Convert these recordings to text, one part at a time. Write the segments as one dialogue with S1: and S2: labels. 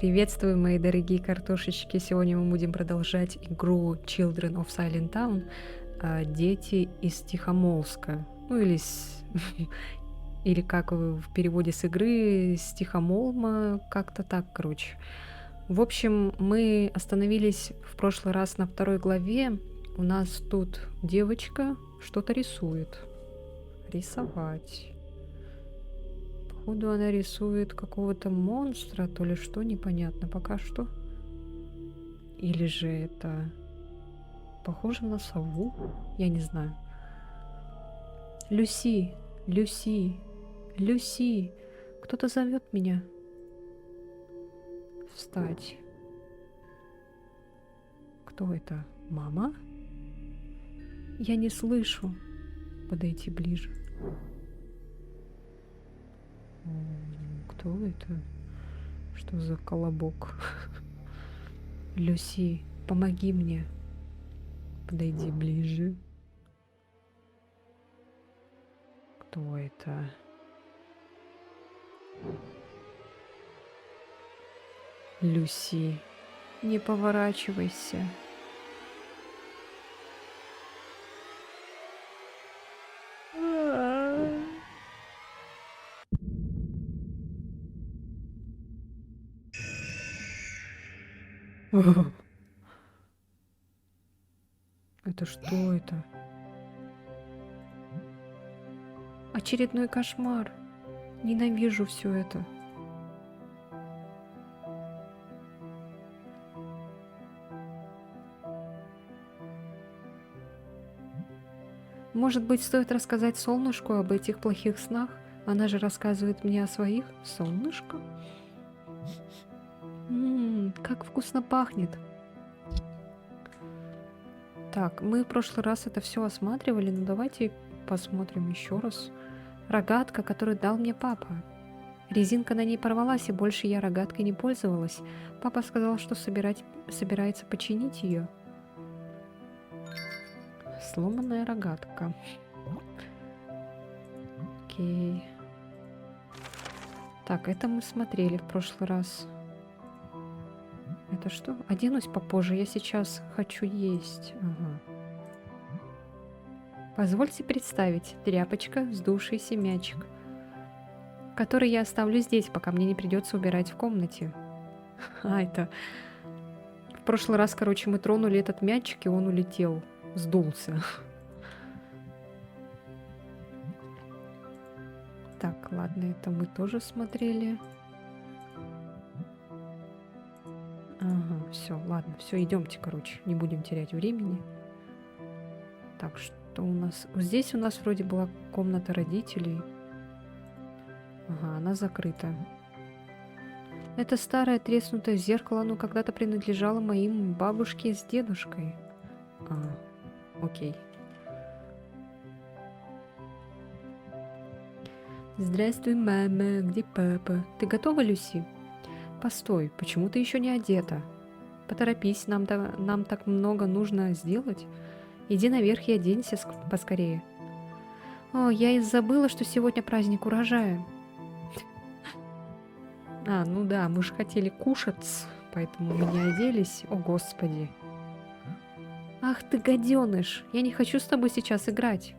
S1: Приветствую, мои дорогие картошечки! Сегодня мы будем продолжать игру Children of Silent Town, дети из Тихомолска. Ну или или как в переводе с игры с Тихомолма, как-то так, короче. В общем, мы остановились в прошлый раз на второй главе. У нас тут девочка что-то рисует. Рисовать. Походу она рисует какого-то монстра, то ли что, непонятно пока что. Или же это похоже на сову? Я не знаю. Люси, Люси, Люси, кто-то зовет меня. Встать. Кто это? Мама? Я не слышу. Подойти ближе. Кто это? Что за колобок? Люси, помоги мне. Подойди ближе. Кто это? Люси, не поворачивайся. Это что это? Очередной кошмар. Ненавижу все это. Может быть, стоит рассказать солнышку об этих плохих снах? Она же рассказывает мне о своих. Солнышко? Как вкусно пахнет. Так, мы в прошлый раз это все осматривали, но давайте посмотрим еще раз. Рогатка, которую дал мне папа. Резинка на ней порвалась, и больше я рогаткой не пользовалась. Папа сказал, что собирается починить ее. Сломанная рогатка. Окей. Так, это мы смотрели в прошлый раз. Это что? Оденусь попозже, я сейчас хочу есть. Ага. Позвольте представить, тряпочка, сдувшийся мячик, который я оставлю здесь, пока мне не придется убирать в комнате. Это... В прошлый раз, короче, мы тронули этот мячик, и он улетел. Сдулся. Так, ладно, это мы тоже смотрели. Ага, все, ладно, все, идемте, короче, не будем терять времени. Так, что у нас? Здесь у нас вроде была комната родителей. Ага, она закрыта. Это старое треснутое зеркало, оно когда-то принадлежало моим бабушке с дедушкой. Окей. Здравствуй, мама, где папа? Ты готова, Люси? Постой, почему ты еще не одета? Поторопись, нам так много нужно сделать. Иди наверх и оденься поскорее. О, я и забыла, что сегодня праздник урожая. Ну да, мы же хотели кушать, поэтому мы не оделись. О, господи. Ах ты, гаденыш, я не хочу с тобой сейчас играть.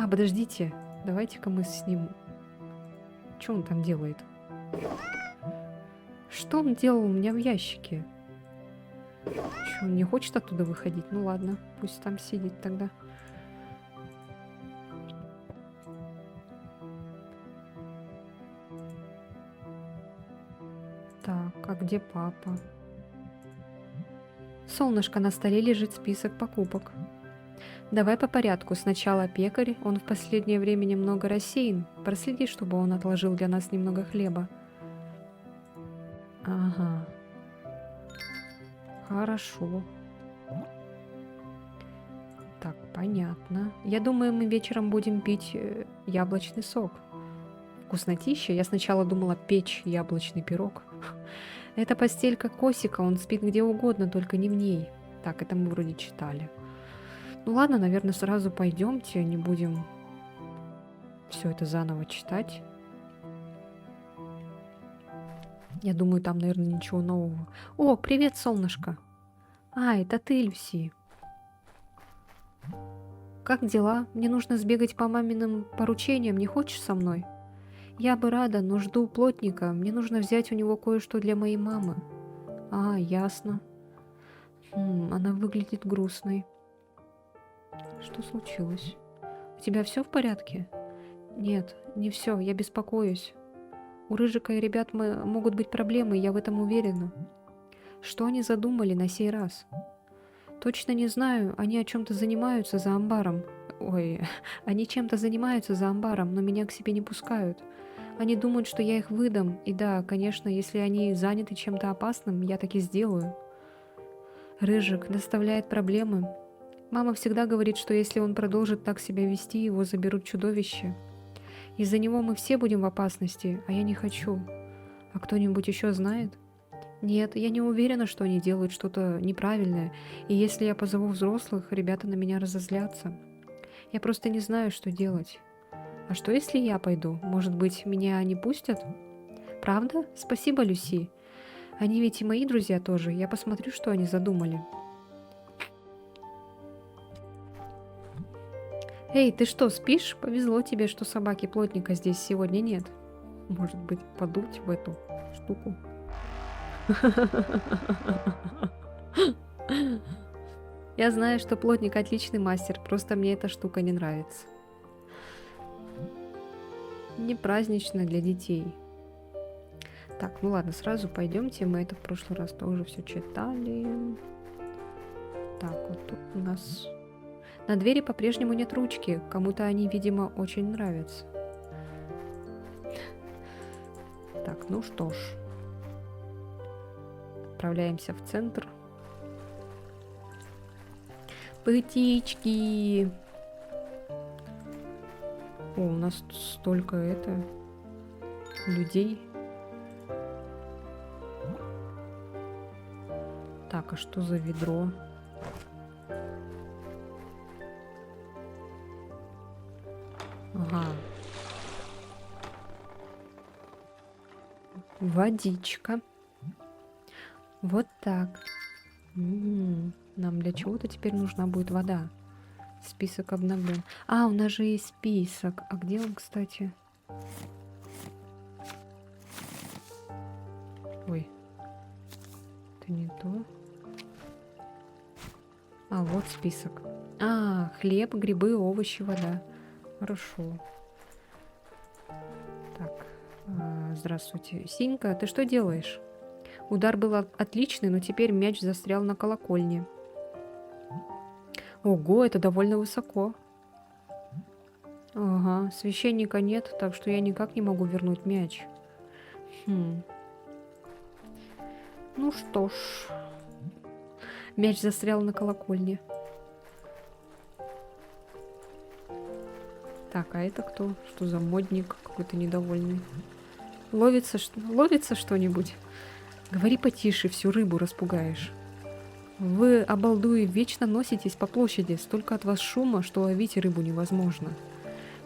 S1: Подождите, давайте-ка мы с ним... Что он там делает? Что он делал у меня в ящике? Что, он не хочет оттуда выходить? Ну ладно, пусть там сидит тогда. Так, а где папа? Солнышко, на столе лежит список покупок. Давай по порядку. Сначала пекарь, он в последнее время немного рассеян. Проследи, чтобы он отложил для нас немного хлеба. Ага. Хорошо. Так, понятно. Я думаю, мы вечером будем пить яблочный сок. Вкуснотища. Я сначала думала печь яблочный пирог. Это постелька Косика, он спит где угодно, только не в ней. Так, это мы вроде читали. Ну ладно, наверное, сразу пойдемте, не будем все это заново читать. Я думаю, там, наверное, ничего нового. О, привет, солнышко. А, это ты, Люси. Как дела? Мне нужно сбегать по маминым поручениям. Не хочешь со мной? Я бы рада, но жду плотника. Мне нужно взять у него кое-что для моей мамы. А, ясно. Она выглядит грустной. Что случилось? У тебя все в порядке? Нет, не все, я беспокоюсь. У Рыжика и ребят могут быть проблемы, я в этом уверена. Что они задумали на сей раз? Точно не знаю, они о чем-то занимаются за амбаром. Ой, они чем-то занимаются за амбаром, но меня к себе не пускают. Они думают, что я их выдам, и да, конечно, если они заняты чем-то опасным, я так и сделаю. Рыжик доставляет проблемы. Мама всегда говорит, что если он продолжит так себя вести, его заберут чудовище. Из-за него мы все будем в опасности, а я не хочу. А кто-нибудь еще знает? Нет, я не уверена, что они делают что-то неправильное, и если я позову взрослых, ребята на меня разозлятся. Я просто не знаю, что делать. А что, если я пойду? Может быть, меня не пустят? Правда? Спасибо, Люси. Они ведь и мои друзья тоже. Я посмотрю, что они задумали. Эй, ты что, спишь? Повезло тебе, что собаки плотника здесь сегодня нет. Может быть, подуть в эту штуку? Я знаю, что плотник отличный мастер, просто мне эта штука не нравится. Не празднично для детей. Так, ну ладно, сразу пойдемте. Мы это в прошлый раз тоже все читали. Так, вот тут у нас... На двери по-прежнему нет ручки. Кому-то они, видимо, очень нравятся. Так, ну что ж. Отправляемся в центр. Птички! О, у нас тут столько людей. Так, а что за ведро? Ага. Водичка. Вот так. Нам для чего-то теперь нужна будет вода. Список обновлен. А, у нас же есть список. А где он, кстати? Ой. Это не то. А, вот список. А, хлеб, грибы, овощи, вода. Хорошо. Так. Здравствуйте. Синька, ты что делаешь? Удар был отличный, но теперь мяч застрял на колокольне. Ого, это довольно высоко. Ага, священника нет, так что я никак не могу вернуть мяч. Ну что ж. Мяч застрял на колокольне. Так, а это кто? Что за модник какой-то недовольный? Ловится что-нибудь? Говори потише, всю рыбу распугаешь. Вы, обалдуи, вечно носитесь по площади. Столько от вас шума, что ловить рыбу невозможно.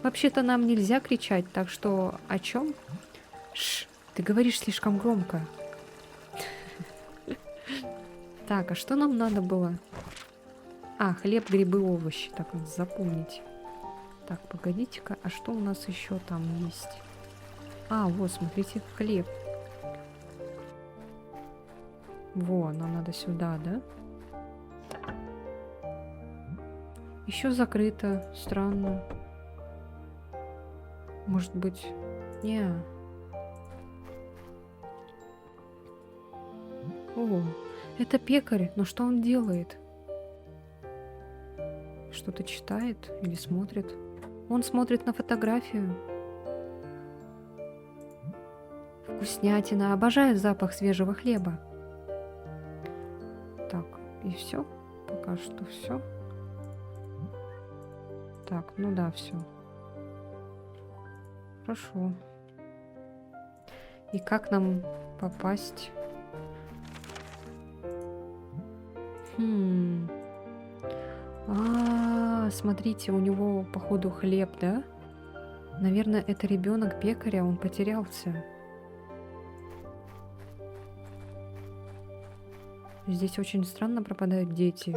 S1: Вообще-то нам нельзя кричать, так что о чем? Шш, ты говоришь слишком громко. Так, а что нам надо было? А, хлеб, грибы, овощи. Так, надо запомнить. Так, погодите-ка, а что у нас еще там есть? А, вот, смотрите, хлеб. Во, нам надо сюда, да? Еще закрыто. Странно. Может быть... Не. О, это пекарь. Но что он делает? Что-то читает или смотрит? Он смотрит на фотографию. Вкуснятина. Обожаю запах свежего хлеба. Так, и все? Пока что все. Так, ну да, все. Хорошо. И как нам попасть? Смотрите, у него, походу, хлеб, да? Наверное, это ребенок пекаря, он потерялся. Здесь очень странно пропадают дети.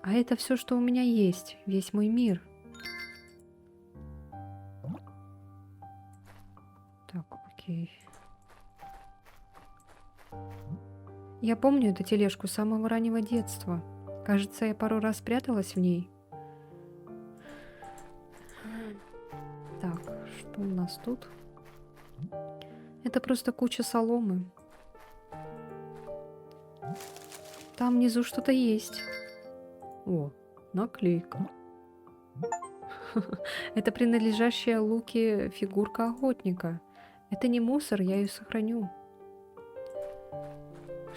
S1: А это все, что у меня есть. Весь мой мир. Так, окей. Я помню эту тележку с самого раннего детства. Кажется, я пару раз пряталась в ней. Так, что у нас тут? Это просто куча соломы. Там внизу что-то есть. О, наклейка. Это принадлежащая Луке фигурка охотника. Это не мусор, я ее сохраню.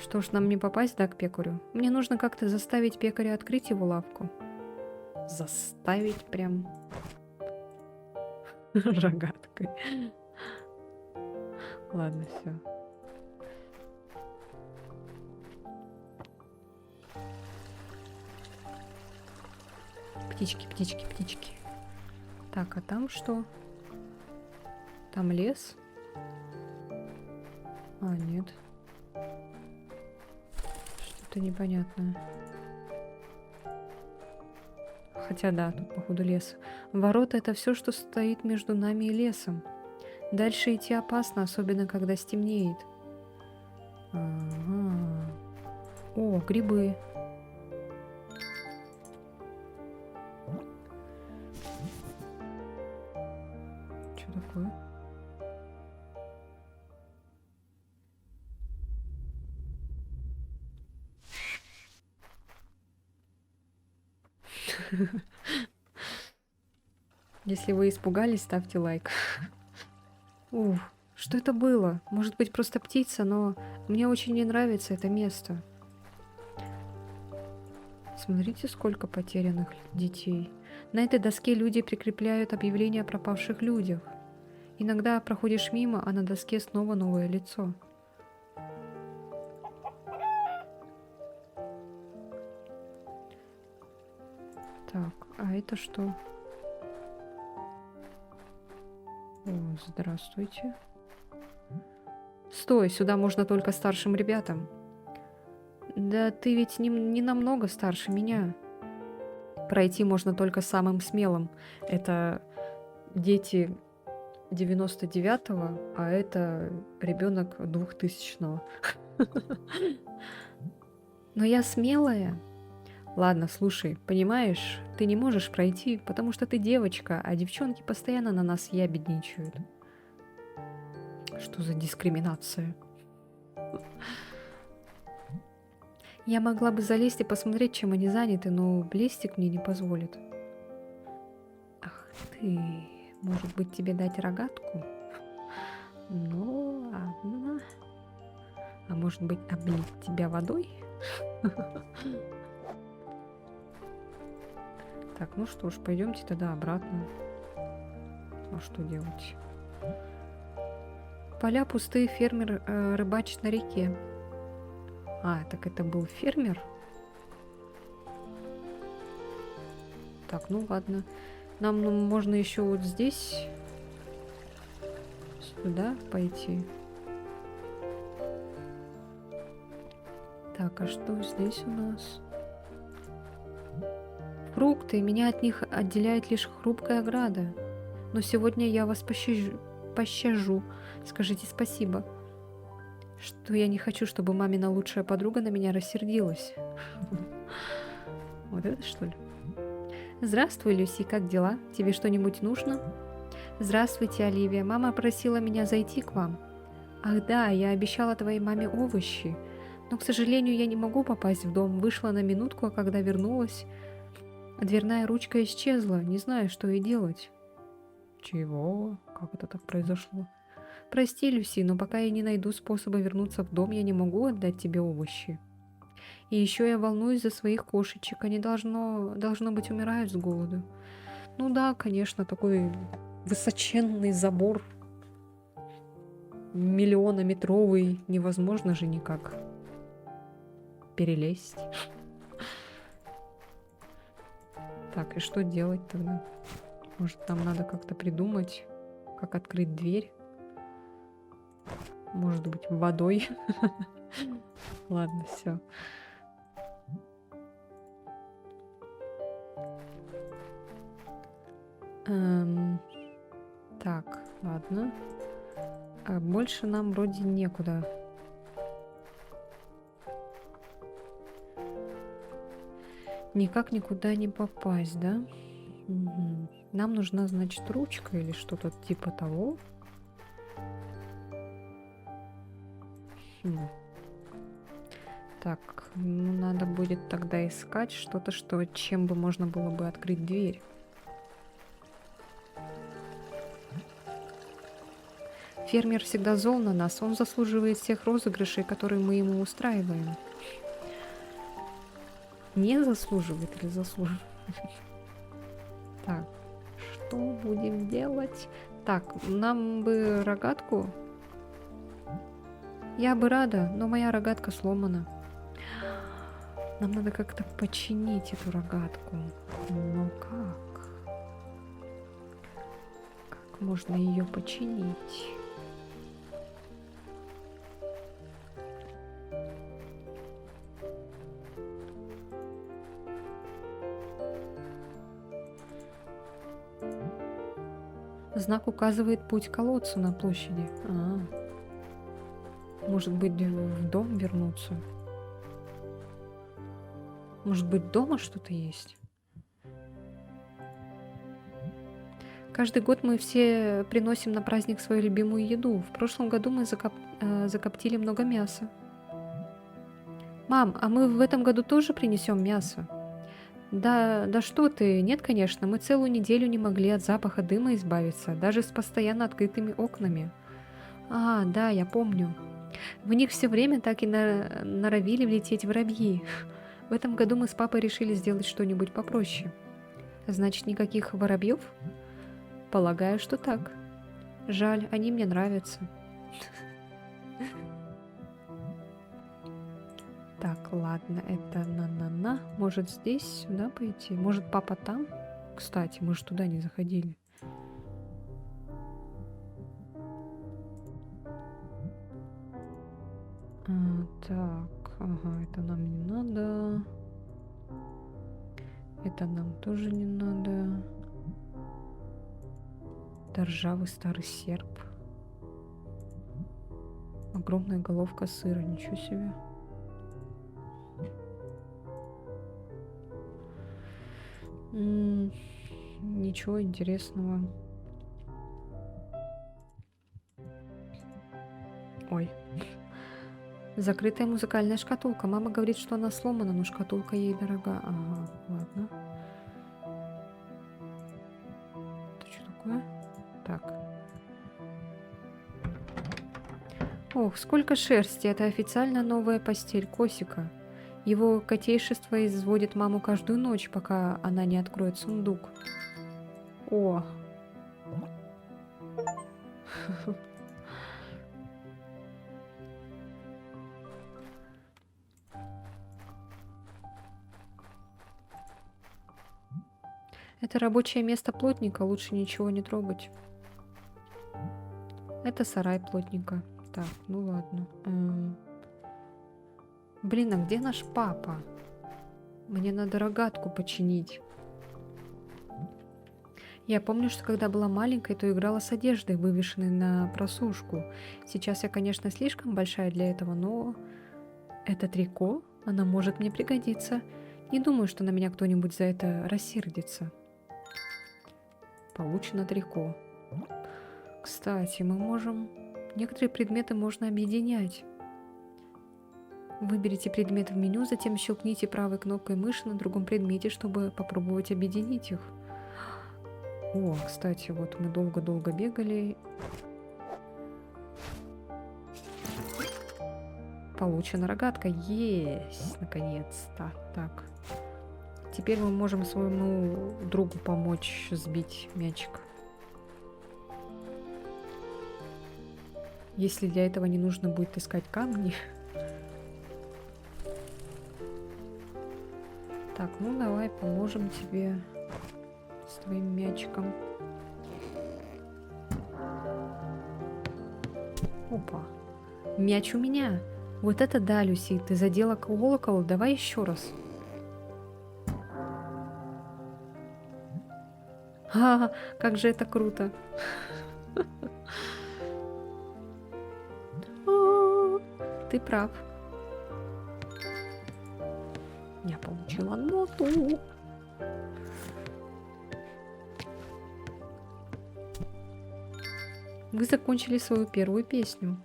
S1: Что ж, нам не попасть, да, к пекарю? Мне нужно как-то заставить пекаря открыть его лавку. Заставить прям рогаткой. Ладно, все. Птички, птички, птички. Так, а там что? Там лес? А, нет. Что-то непонятное. Хотя да, тут походу лес. Ворота — это все, что стоит между нами и лесом. Дальше идти опасно, особенно когда стемнеет. Ага. О, грибы. Что такое? Если вы испугались, ставьте лайк. Уф, что это было? Может быть, просто птица, но мне очень не нравится это место. Смотрите, сколько потерянных детей. На этой доске люди прикрепляют объявления о пропавших людях. Иногда проходишь мимо, а на доске снова новое лицо. Так, а это что? О, здравствуйте. Стой, сюда можно только старшим ребятам. Да ты ведь не намного старше меня. Пройти можно только самым смелым. Это дети 99-го, а это ребенок 2000-го. Но я смелая. Ладно, слушай, понимаешь, ты не можешь пройти, потому что ты девочка, а девчонки постоянно на нас ябедничают. Что за дискриминация? Я могла бы залезть и посмотреть, чем они заняты, но блестик мне не позволит. Ах ты, может быть, тебе дать рогатку? Ну, ладно. А может быть, облить тебя водой? Так, ну что ж, пойдемте тогда обратно. А что делать? Поля пустые, фермер рыбачит на реке. А, так это был фермер? Так, ну ладно. Нам можно еще вот здесь сюда пойти. Так, а что здесь у нас? Фрукты. Меня от них отделяет лишь хрупкая ограда. Но сегодня я вас пощажу. Скажите спасибо. Что я не хочу, чтобы мамина лучшая подруга на меня рассердилась. Вот это что ли? Здравствуй, Люси, как дела? Тебе что-нибудь нужно? Здравствуйте, Оливия. Мама просила меня зайти к вам. Ах да, я обещала твоей маме овощи. Но, к сожалению, я не могу попасть в дом. Вышла на минутку, а когда вернулась, дверная ручка исчезла. Не знаю, что ей делать. Чего? Как это так произошло? Прости, Люси, но пока я не найду способа вернуться в дом, я не могу отдать тебе овощи. И еще я волнуюсь за своих кошечек. Они должно быть умирают с голоду. Ну да, конечно, такой высоченный забор, миллионометровый, невозможно же никак перелезть. Так, и что делать тогда? Может, нам надо как-то придумать, как открыть дверь. Может быть, водой. Ладно, все. Так, ладно. А больше нам вроде некуда. Никак никуда не попасть, да? Мгм. Нам нужна, значит, ручка или что-то типа того. Хм. Так, ну надо будет тогда искать что-то, что чем бы можно было бы открыть дверь. Фермер всегда зол на нас, он заслуживает всех розыгрышей, которые мы ему устраиваем. Не заслуживает или заслуживает? Так, что будем делать? Так, нам бы рогатку. Я бы рада, но моя рогатка сломана. Нам надо как-то починить эту рогатку. Но как? Как можно ее починить? Знак указывает путь к колодцу на площади. Может быть, в дом вернуться? Может быть, дома что-то есть? Каждый год мы все приносим на праздник свою любимую еду. В прошлом году мы закоптили много мяса. Мам, а мы в этом году тоже принесем мясо? Да, да что ты, нет, конечно, мы целую неделю не могли от запаха дыма избавиться, даже с постоянно открытыми окнами. А, да, я помню. В них все время так и норовили влететь воробьи. В этом году мы с папой решили сделать что-нибудь попроще. Значит, никаких воробьев? Полагаю, что так. Жаль, они мне нравятся. Так, ладно, это на-на-на. Может, здесь сюда пойти? Может, папа там? Кстати, мы же туда не заходили. Так, ага, это нам не надо. Это нам тоже не надо. Это ржавый старый серп. Огромная головка сыра, ничего себе. Ничего интересного. Ой. Закрытая музыкальная шкатулка. Мама говорит, что она сломана, но шкатулка ей дорога. Ага, ладно. Это что такое? Так. Ох, сколько шерсти. Это официально новая постель Косика. Его котейшество изводит маму каждую ночь, пока она не откроет сундук. О! Это рабочее место плотника, лучше ничего не трогать. Это сарай плотника. Так, ну ладно. Блин, а где наш папа? Мне надо рогатку починить. Я помню, что когда была маленькой, то играла с одеждой, вывешенной на просушку. Сейчас я, конечно, слишком большая для этого, но... Это трико? Она может мне пригодиться. Не думаю, что на меня кто-нибудь за это рассердится. Получено трико. Кстати, мы можем... Некоторые предметы можно объединять. Выберите предмет в меню, затем щелкните правой кнопкой мыши на другом предмете, чтобы попробовать объединить их. О, кстати, вот мы долго-долго бегали. Получена рогатка. Есть, наконец-то. Так. Теперь мы можем своему другу помочь сбить мячик. Если для этого не нужно будет искать камни. Так, ну давай поможем тебе с твоим мячиком. Опа. Мяч у меня. Вот это да, Люси, ты задела колокол. Давай еще раз. Как же это круто. Ты прав. Я получила ноту. Вы закончили свою первую песню.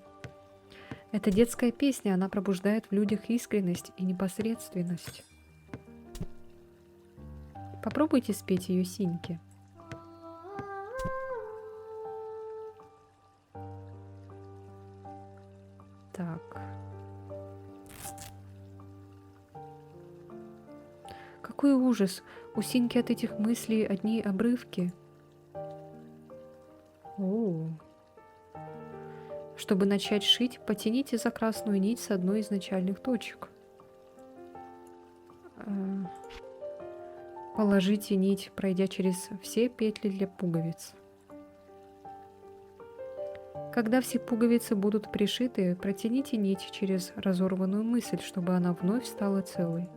S1: Это детская песня, она пробуждает в людях искренность и непосредственность. Попробуйте спеть ее Синьке. Так. Какой ужас! У Синьки от этих мыслей одни обрывки. О. Чтобы начать шить, потяните за красную нить с одной из начальных точек. Положите нить, пройдя через все петли для пуговиц. Когда все пуговицы будут пришиты, протяните нить через разорванную мысль, чтобы она вновь стала целой.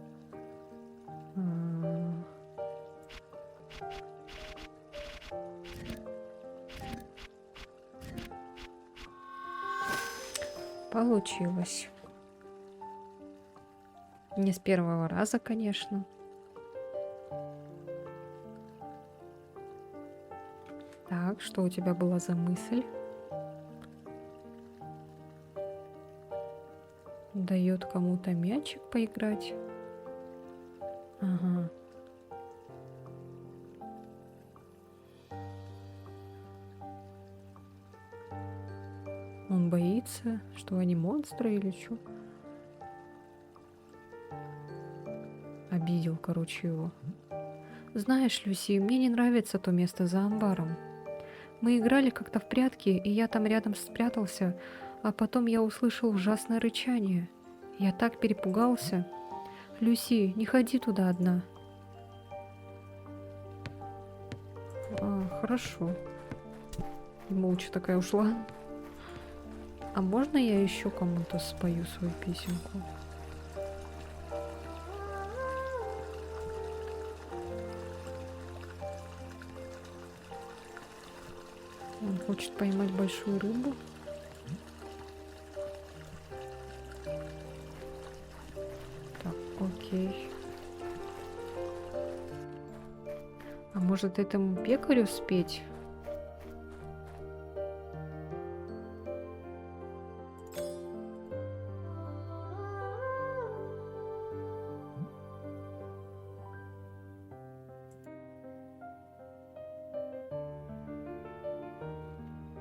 S1: Получилось. Не с первого раза, конечно. Так, что у тебя была за мысль? Дает кому-то мячик поиграть. Ага. Он боится, что они монстры или что? Обидел, короче, его. Знаешь, Люси, мне не нравится то место за амбаром. Мы играли как-то в прятки, и я там рядом спрятался, а потом я услышал ужасное рычание. Я так перепугался. Люси, не ходи туда одна. Хорошо. И молча такая ушла. А можно я еще кому-то спою свою песенку? Он хочет поймать большую рыбу. Так, окей. А может этому пекарю спеть?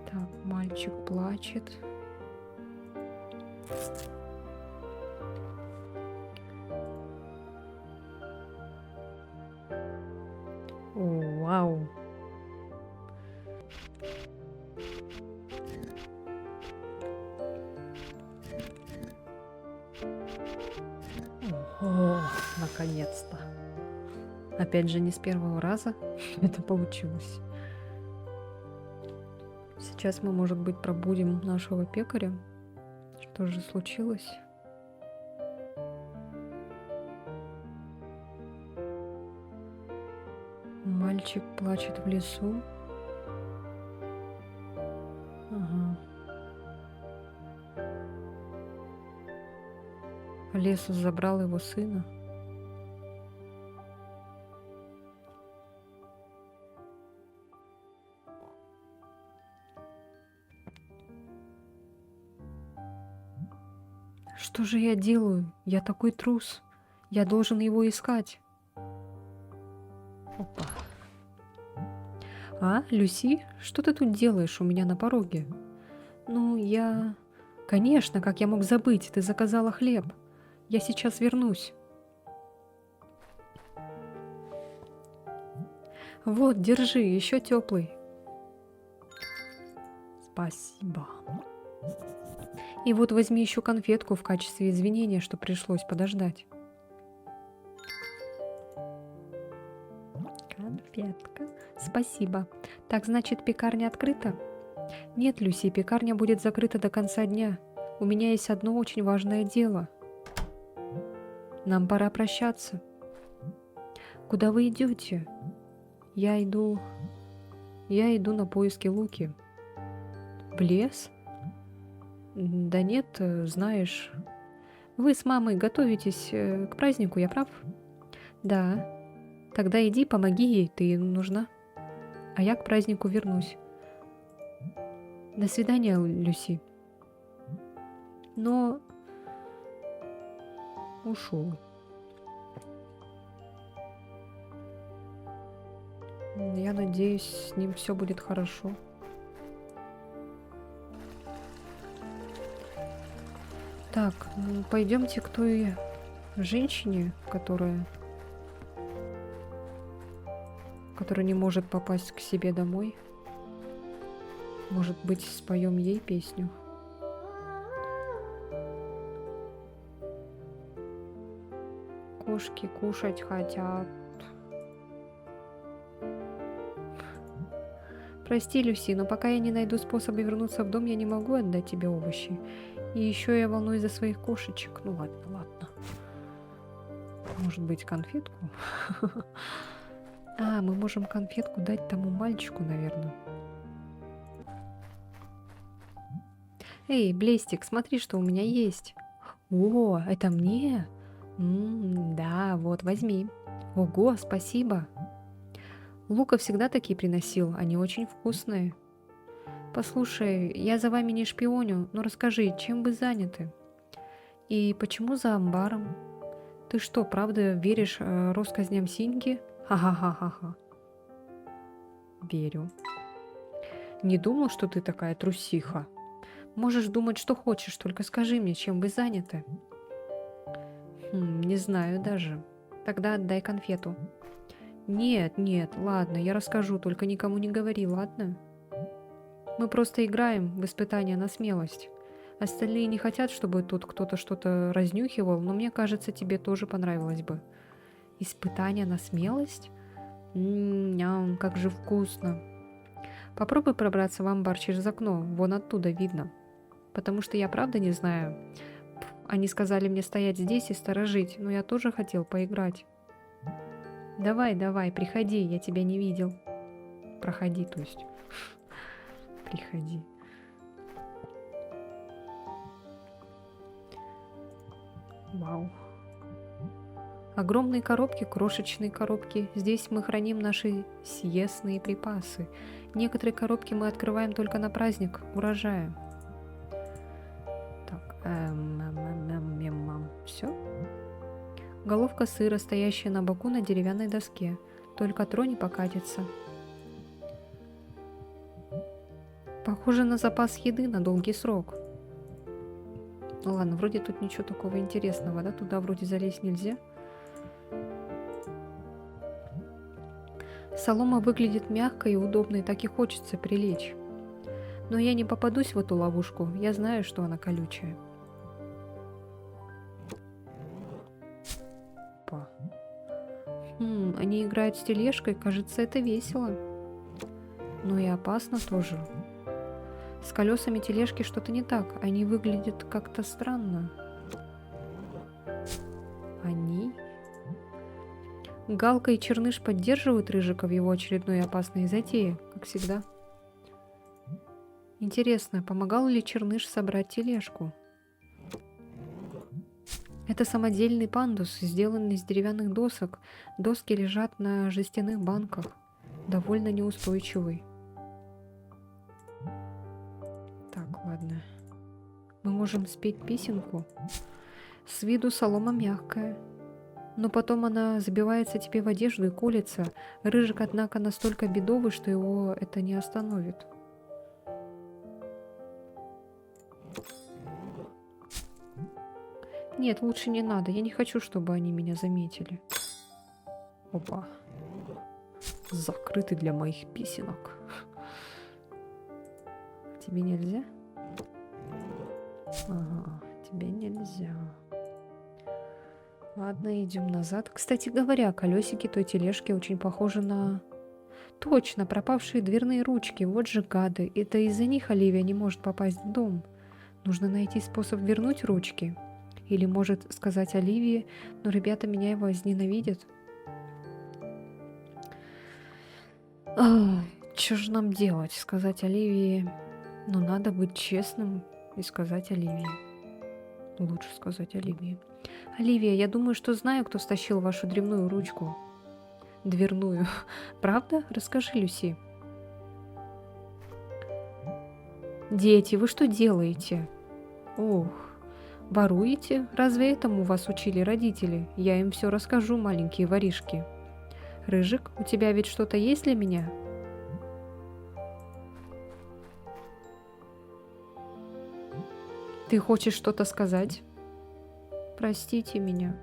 S1: Так, мальчик плачет. О, вау. О, наконец-то. Опять же, не с первого раза это получилось. Сейчас мы, может быть, пробудим нашего пекаря. Что же случилось? Мальчик плачет в лесу. Ага. Лес забрал его сына. Что же я делаю? Я такой трус. Я должен его искать. Опа. А, Люси, что ты тут делаешь у меня на пороге? Ну, я... Конечно, как я мог забыть, ты заказала хлеб. Я сейчас вернусь. Вот, держи, еще теплый. Спасибо. И вот возьми еще конфетку в качестве извинения, что пришлось подождать. Конфетка. Спасибо. Так значит, пекарня открыта? Нет, Люси, пекарня будет закрыта до конца дня. У меня есть одно очень важное дело. Нам пора прощаться. Куда вы идете? Я иду на поиски Луки. В лес? Да нет, знаешь. Вы с мамой готовитесь к празднику, я прав? Да. Тогда иди, помоги ей, ты нужна. А я к празднику вернусь. До свидания, Люси. Но ушел. Я надеюсь, с ним все будет хорошо. Так, пойдемте к той женщине, которая не может попасть к себе домой. Может быть, споем ей песню. Кошки кушать хотят. Прости, Люси, но пока я не найду способа вернуться в дом, я не могу отдать тебе овощи. И еще я волнуюсь за своих кошечек. Ну ладно, ладно. Может быть, конфетку? А, мы можем конфетку дать тому мальчику, наверное. Эй, Блестик, смотри, что у меня есть. О, это мне? Да, вот, возьми. Ого, спасибо. Лука всегда такие приносил, они очень вкусные. Послушай, я за вами не шпионю, но расскажи, чем вы заняты? И почему за амбаром? Ты что, правда веришь россказням Синьки? Ха-ха-ха-ха-ха. Верю. Не думал, что ты такая трусиха. Можешь думать, что хочешь, только скажи мне, чем вы заняты. Не знаю даже. Тогда отдай конфету. Нет, нет, ладно, я расскажу, только никому не говори, ладно? Мы просто играем в испытания на смелость. Остальные не хотят, чтобы тут кто-то что-то разнюхивал, но мне кажется, тебе тоже понравилось бы. Испытания на смелость? Ням, как же вкусно. Попробуй пробраться в амбар через окно, вон оттуда видно. Потому что я правда не знаю. Они сказали мне стоять здесь и сторожить, но я тоже хотел поиграть. Давай, давай, приходи, я тебя не видел. Проходи, то есть. Приходи. Вау. Огромные коробки, крошечные коробки. Здесь мы храним наши съестные припасы. Некоторые коробки мы открываем только на праздник урожая. Так, все. Головка сыра, стоящая на боку на деревянной доске. Только тронь и покатится. Похоже на запас еды на долгий срок. Ну ладно, вроде тут ничего такого интересного, да? Туда вроде залезть нельзя. Солома выглядит мягкой и удобной, так и хочется прилечь. Но я не попадусь в эту ловушку, я знаю, что она колючая. Опа. Они играют с тележкой, кажется, это весело. Но и опасно тоже. С колесами тележки что-то не так, они выглядят как-то странно. Они... Галка и Черныш поддерживают Рыжика в его очередной опасной затее, как всегда. Интересно, помогал ли Черныш собрать тележку? Это самодельный пандус, сделанный из деревянных досок. Доски лежат на жестяных банках, довольно неустойчивый. Так, ладно. Мы можем спеть песенку. С виду солома мягкая, но потом она забивается тебе в одежду и колется. Рыжик, однако, настолько бедовый, что его это не остановит. Нет, лучше не надо. Я не хочу, чтобы они меня заметили. Опа. Закрыты для моих песенок. Тебе нельзя? Ага, тебе нельзя. Ладно, идем назад. Кстати говоря, колесики той тележки очень похожи на Точно, пропавшие дверные ручки. Вот же гады. Это из-за них Оливия не может попасть в дом. Нужно найти способ вернуть ручки. Или может сказать Оливии, но ребята меня его возненавидят. Что же нам делать? Сказать Оливии... Но надо быть честным и сказать Оливии. Лучше сказать Оливии. Оливия, я думаю, что знаю, кто стащил вашу древную ручку. Дверную. Правда? Расскажи, Люси. Дети, вы что делаете? Ох, воруете? Разве этому вас учили родители? Я им все расскажу, маленькие воришки. Рыжик, у тебя ведь что-то есть для меня? Ты хочешь что-то сказать? Простите меня.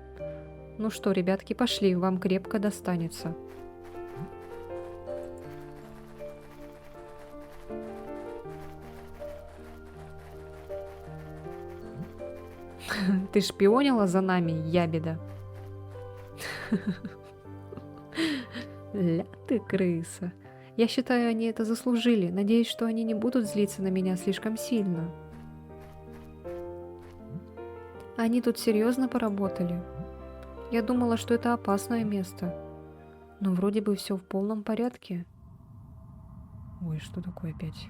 S1: Ну что, ребятки, пошли, вам крепко достанется. Ты шпионила за нами, ябеда? Ля ты крыса. Я считаю, они это заслужили. Надеюсь, что они не будут злиться на меня слишком сильно. Они тут серьезно поработали. Я думала, что это опасное место. Но вроде бы все в полном порядке. Ой, что такое опять?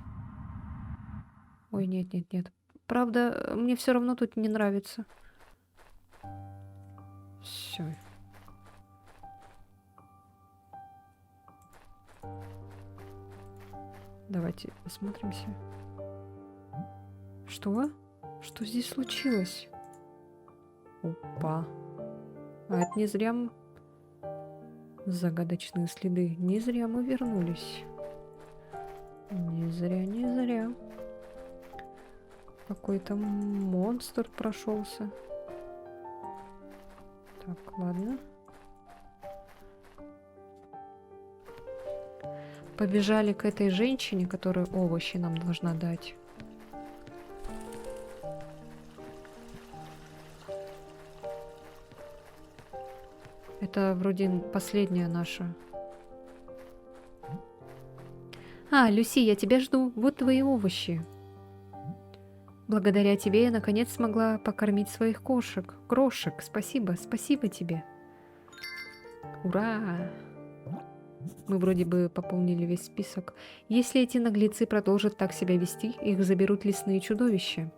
S1: Ой, нет, нет, нет. Правда, мне все равно тут не нравится. Все. Давайте осмотримся. Что? Что здесь случилось? Опа. А это не зря загадочные следы. Не зря мы вернулись. Не зря, не зря. Какой-то монстр прошелся. Так, ладно. Побежали к этой женщине, которая овощи нам должна дать. Это вроде последняя наша. А, Люси, я тебя жду. Вот твои овощи. Благодаря тебе я наконец смогла покормить своих крошек. Спасибо, спасибо тебе. Ура! Мы вроде бы пополнили весь список. Если эти наглецы продолжат так себя вести, их заберут лесные чудовища.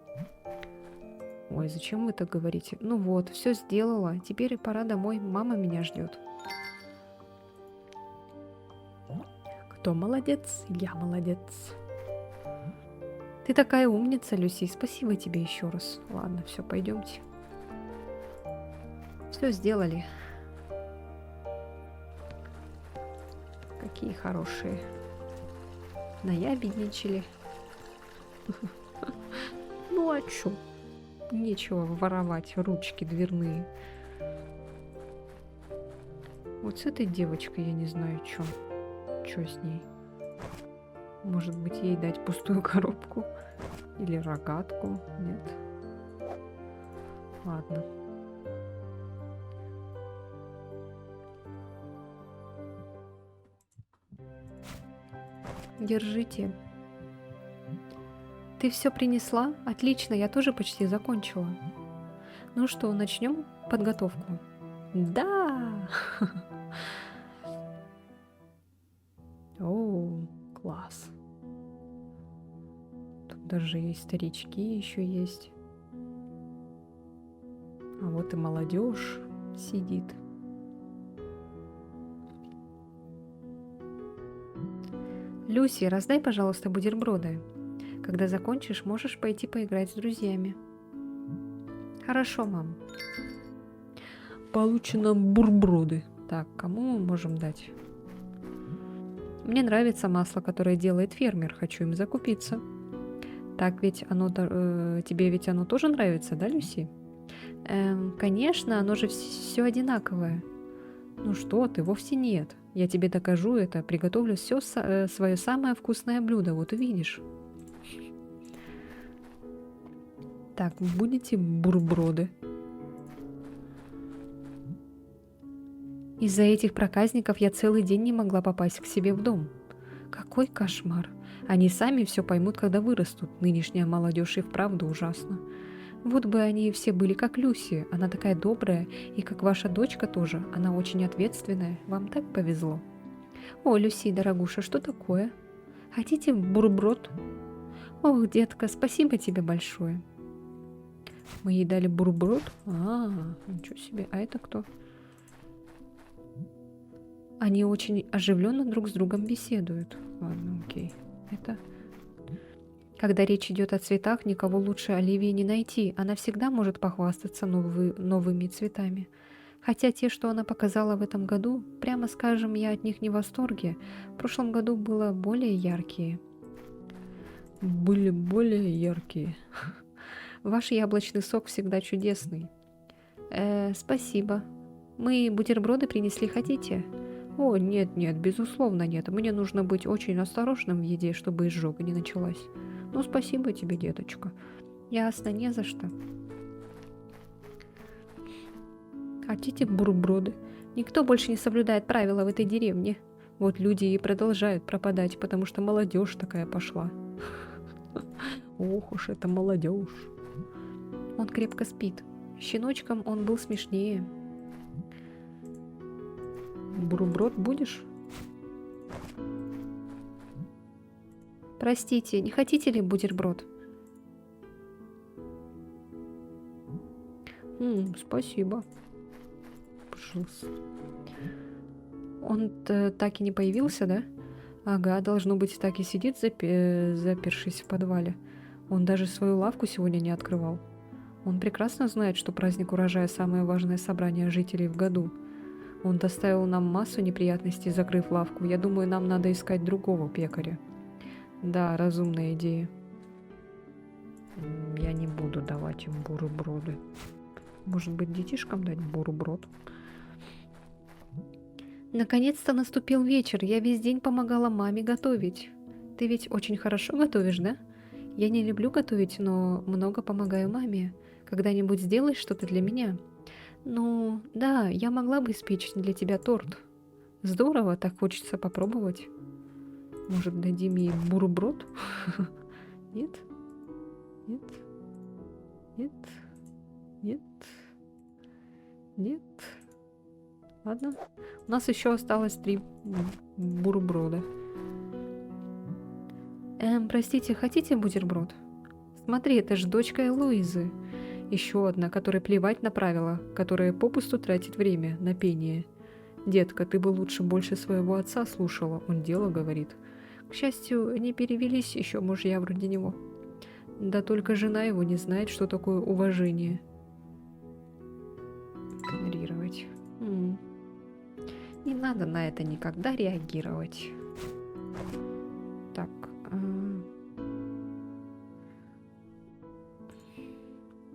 S1: Ой, зачем вы так говорите? Ну вот, все сделала. Теперь пора домой. Мама меня ждет. Кто молодец? Я молодец. Ты такая умница, Люси. Спасибо тебе еще раз. Ладно, все, пойдемте. Все сделали. Какие хорошие. Наябедничали. Ну а чё? Нечего воровать ручки дверные. Вот с этой девочкой я не знаю, что с ней. Может быть, ей дать пустую коробку? Или рогатку? Нет. Ладно. Держите. Ты все принесла? Отлично, я тоже почти закончила. Ну что, начнем подготовку? Да! О, класс. Тут даже есть старички, еще есть. А вот и молодежь сидит. Люси, раздай, пожалуйста, бутерброды. Когда закончишь, можешь пойти поиграть с друзьями. Хорошо, мам. Получено бурброды. Так, кому мы можем дать? Мне нравится масло, которое делает фермер. Хочу им закупиться. Так ведь оно... тебе ведь оно тоже нравится, да, Люси? Конечно, оно же все одинаковое. Ну что ты, вовсе нет. Я тебе докажу это. Приготовлю все свое самое вкусное блюдо. Вот увидишь. Так, будете бурброды? Из-за этих проказников я целый день не могла попасть к себе в дом. Какой кошмар. Они сами все поймут, когда вырастут. Нынешняя молодежь и вправду ужасна. Вот бы они все были как Люси. Она такая добрая, и как ваша дочка тоже. Она очень ответственная. Вам так повезло. О, Люси, дорогуша, что такое? Хотите бутерброд? Ох, детка, спасибо тебе большое. Мы ей дали бутерброд? Ничего себе. А это кто? Они очень оживленно друг с другом беседуют. Ладно, окей. Это... Когда речь идет о цветах, никого лучше Оливии не найти. Она всегда может похвастаться новыми цветами. Хотя те, что она показала в этом году, прямо скажем, я от них не в восторге. В прошлом году было более яркие. Были более яркие. Ваш яблочный сок всегда чудесный. Спасибо. Мы бутерброды принесли, хотите? О, нет, безусловно нет. Мне нужно быть очень осторожным в еде, чтобы изжога не началась. Ну, спасибо тебе, деточка. Ясно, не за что. Хотите бутерброды? Никто больше не соблюдает правила в этой деревне. Вот люди и продолжают пропадать, потому что молодежь такая пошла. Ох уж это молодежь. Он крепко спит. Щеночком он был смешнее. Бутерброд будешь? Простите, не хотите ли бутерброд? Спасибо. Пожалуйста. Он так и не появился, да? Ага, должно быть, так и сидит, запершись в подвале. Он даже свою лавку сегодня не открывал. Он прекрасно знает, что праздник урожая – самое важное собрание жителей в году. Он доставил нам массу неприятностей, закрыв лавку. Я думаю, нам надо искать другого пекаря. Да, разумная идея. Я не буду давать им бутерброды. Может быть, детишкам дать бутерброд? Наконец-то наступил вечер. Я весь день помогала маме готовить. Ты ведь очень хорошо готовишь, да? Я не люблю готовить, но много помогаю маме. Когда-нибудь сделаешь что-то для меня? Ну, да, я могла бы испечь для тебя торт. Здорово, так хочется попробовать. Может, дадим ей бутерброд? Нет? Нет? Нет? Нет? Нет? Ладно. У нас еще осталось 3 бутерброда. Простите, хотите бутерброд? Смотри, это же дочка Элоизы. Еще одна, которая плевать на правила, которая попусту тратит время на пение. Детка, ты бы лучше больше своего отца слушала, он дело говорит. К счастью, не перевелись еще мужья вроде него. Да только жена его не знает, что такое уважение. Игнорировать. Не надо на это никогда реагировать. Так.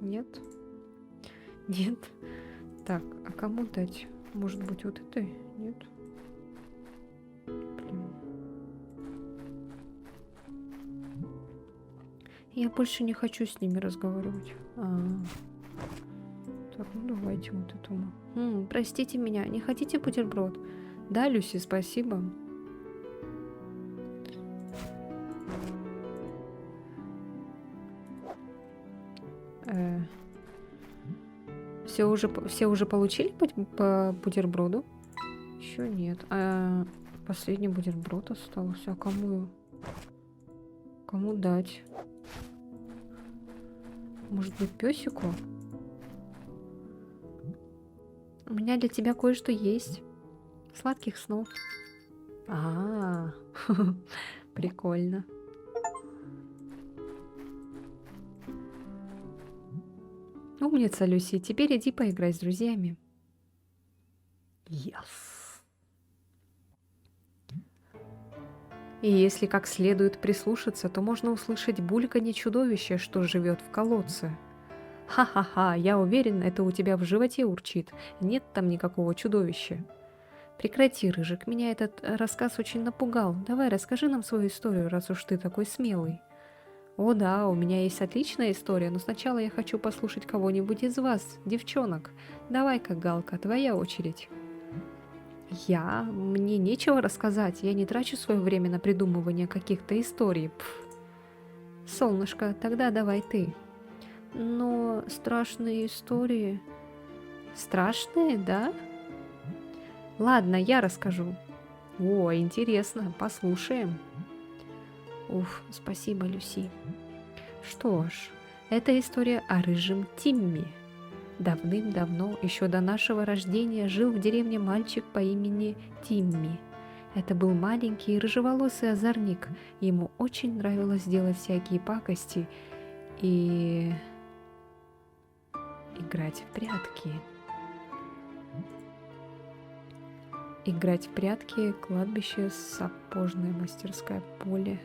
S1: Нет. Нет. Так, а кому дать? Может быть, вот этой? Нет. Блин. Я больше не хочу с ними разговаривать. Так, ну давайте вот этому. Простите меня, не хотите бутерброд? Да, Люси, спасибо. Все уже получили по бутерброду? Еще нет. Последний бутерброд остался. А кому дать? Может быть, песику? У меня для тебя кое-что есть. Сладких снов. Прикольно. Умница, Люси. Теперь иди поиграй с друзьями. Yes. И если как следует прислушаться, то можно услышать бульканье чудовища, что живет в колодце. Ха-ха-ха, я уверен, это у тебя в животе урчит. Нет там никакого чудовища. Прекрати, Рыжик, меня этот рассказ очень напугал. Давай расскажи нам свою историю, раз уж ты такой смелый. О да, у меня есть отличная история, но сначала я хочу послушать кого-нибудь из вас, девчонок. Давай-ка, Галка, твоя очередь. Мне нечего рассказать, я не трачу свое время на придумывание каких-то историй. Пф. Солнышко, тогда давай ты. Но страшные истории... Страшные, да? Ладно, я расскажу. О, интересно, послушаем. Уф, спасибо, Люси. Что ж, это история о рыжем Тимми. Давным-давно, еще до нашего рождения, жил в деревне мальчик по имени Тимми. Это был маленький рыжеволосый озорник. Ему очень нравилось делать всякие пакости и играть в прятки. Играть в прятки, кладбище, сапожная мастерская, поле.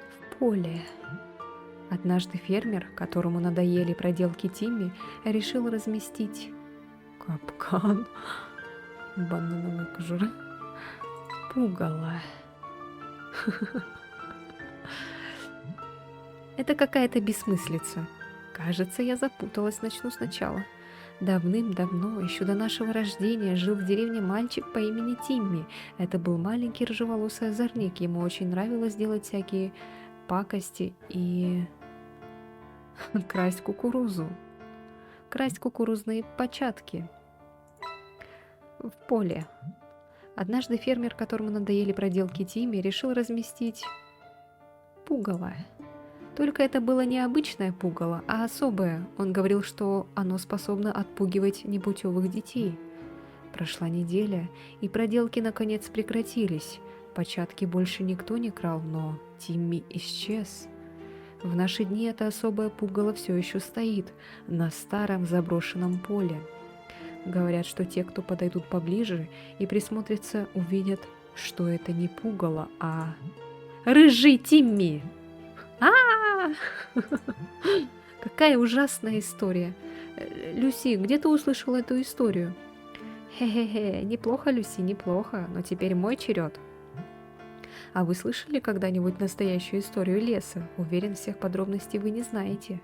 S1: В поле. Однажды фермер, которому надоели проделки Тимми, решил разместить капкан, банановой кожуры, пугало. Это какая-то бессмыслица. Кажется, я запуталась, начну сначала. Давным-давно, еще до нашего рождения, жил в деревне мальчик по имени Тимми. Это был маленький рыжеволосый озорник. Ему очень нравилось делать всякие пакости и красть кукурузу. Красть кукурузные початки в поле. Однажды фермер, которому надоели проделки Тимми, решил разместить пугало. Только это было не обычное пугало, а особое. Он говорил, что оно способно отпугивать непутевых детей. Прошла неделя, и проделки наконец прекратились. Початки больше никто не крал, но Тимми исчез. В наши дни это особое пугало все еще стоит на старом заброшенном поле. Говорят, что те, кто подойдут поближе и присмотрятся, увидят, что это не пугало, а рыжий Тимми. Какая ужасная история. Люси, где ты услышала эту историю? Хе-хе-хе, неплохо, Люси, неплохо, но теперь мой черед. А вы слышали когда-нибудь настоящую историю леса? Уверен, всех подробностей вы не знаете.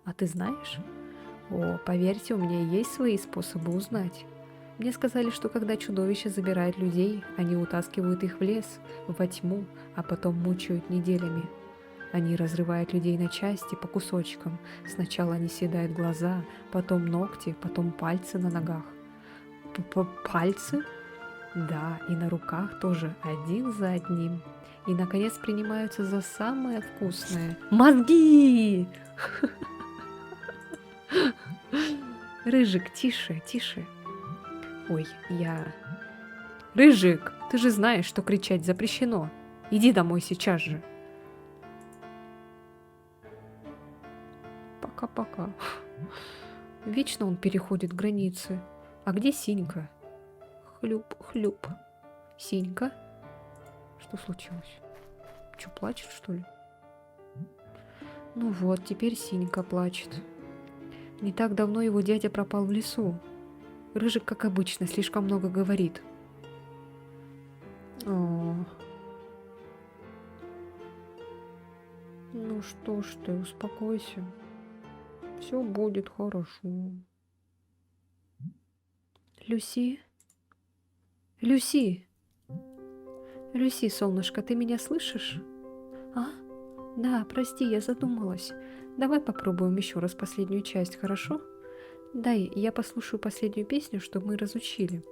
S1: А ты знаешь? О, поверьте, у меня есть свои способы узнать. Мне сказали, что когда чудовище забирает людей, они утаскивают их в лес, во тьму, а потом мучают неделями. Они разрывают людей на части по кусочкам. Сначала они съедают глаза, потом ногти, потом пальцы на ногах. Пальцы? Да, и на руках тоже, один за одним. И, наконец, принимаются за самое вкусное. Мозги! Рыжик, тише, тише. Ой, Рыжик, ты же знаешь, что кричать запрещено. Иди домой сейчас же. Пока-пока. Вечно он переходит границы. А где Синька? Хлюп-хлюп. Синька? Что случилось? Че, плачет, что ли? Ну вот, теперь Синька плачет. Не так давно его дядя пропал в лесу. Рыжик, как обычно, слишком много говорит. О. Ну что ж ты, успокойся. Все будет хорошо. Люси? Люси! Люси, солнышко, ты меня слышишь? А? Да, прости, я задумалась. Давай попробуем еще раз последнюю часть, хорошо? Дай, я послушаю последнюю песню, чтобы мы разучили.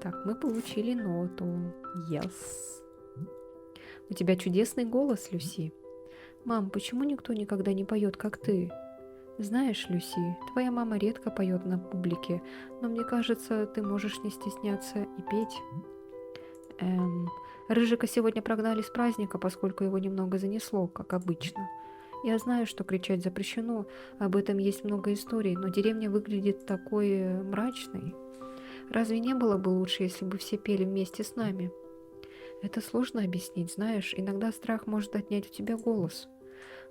S1: Так, мы получили ноту. Yes. У тебя чудесный голос, Люси. Мам, почему никто никогда не поет, как ты? Знаешь, Люси, твоя мама редко поет на публике, но мне кажется, ты можешь не стесняться и петь. Рыжика сегодня прогнали с праздника, поскольку его немного занесло, как обычно. Я знаю, что кричать запрещено, об этом есть много историй, но деревня выглядит такой мрачной. Разве не было бы лучше, если бы все пели вместе с нами? Это сложно объяснить, знаешь, иногда страх может отнять у тебя голос.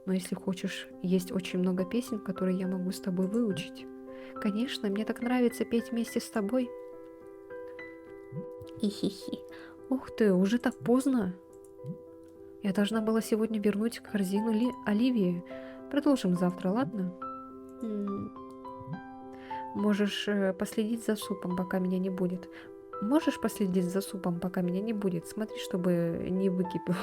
S1: Но если хочешь, есть очень много песен, которые я могу с тобой выучить. Конечно, мне так нравится петь вместе с тобой. Хи-хи-хи. Ух ты, уже так поздно. Я должна была сегодня вернуть корзину Оливии. Продолжим завтра, ладно? М, Можешь последить за супом, пока меня не будет. Можешь последить за супом, пока меня не будет? Смотри, чтобы не выкипел.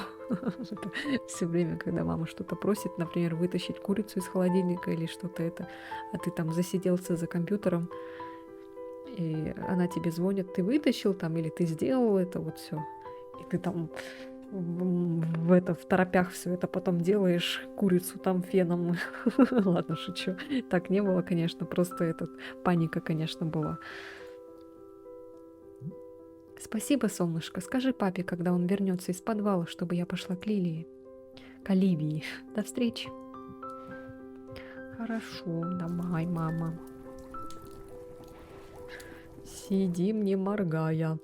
S1: Все время, когда мама что-то просит, например, вытащить курицу из холодильника или что-то это, а ты там засиделся за компьютером, и она тебе звонит, ты вытащил там или ты сделал это, вот все. И ты там в торопях все это потом делаешь, курицу там феном. Ладно, шучу. Так не было, конечно, просто паника, конечно, была. Спасибо, солнышко. Скажи папе, когда он вернется из подвала, чтобы я пошла к Лилии. К Оливии. До встречи. Хорошо, давай, мама. Сидим, не моргая.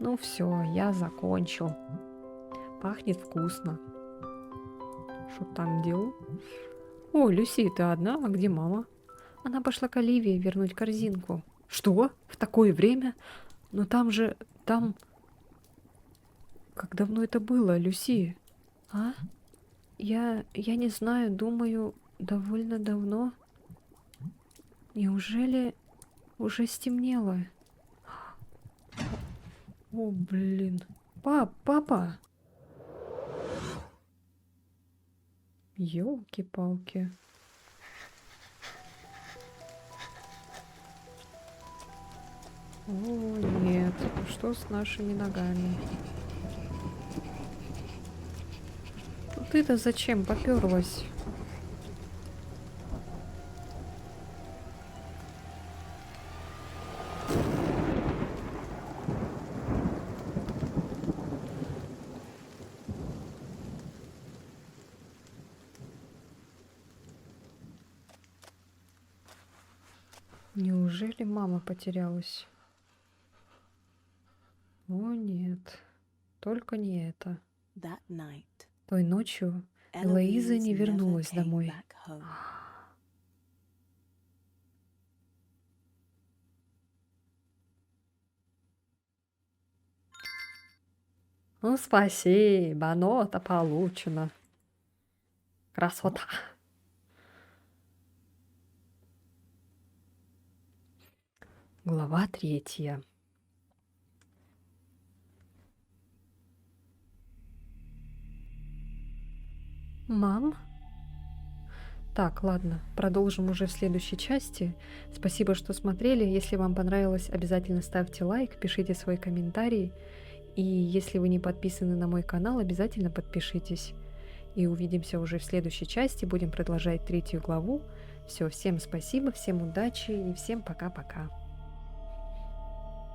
S1: Ну все, я закончил. Пахнет вкусно. Что там делал? О, Люси, ты одна? А где мама? Она пошла к Оливии вернуть корзинку. Что? В такое время? Но там же... Там... Как давно это было, Люси? А? Я не знаю, думаю, довольно давно. Неужели уже стемнело? О, блин. Папа! Ёлки-палки. О, нет. Что с нашими ногами? Ты-то зачем попёрлась? Неужели мама потерялась? О, нет. Только не это. Той ночью Элоиза не вернулась домой. Ну, спасибо, нота получена. Красота. Глава 3. Мам? Так, ладно, продолжим уже в следующей части. Спасибо, что смотрели. Если вам понравилось, обязательно ставьте лайк, пишите свой комментарий. И если вы не подписаны на мой канал, обязательно подпишитесь. И увидимся уже в следующей части. Будем продолжать 3 главу. Все, всем спасибо, всем удачи и всем пока-пока.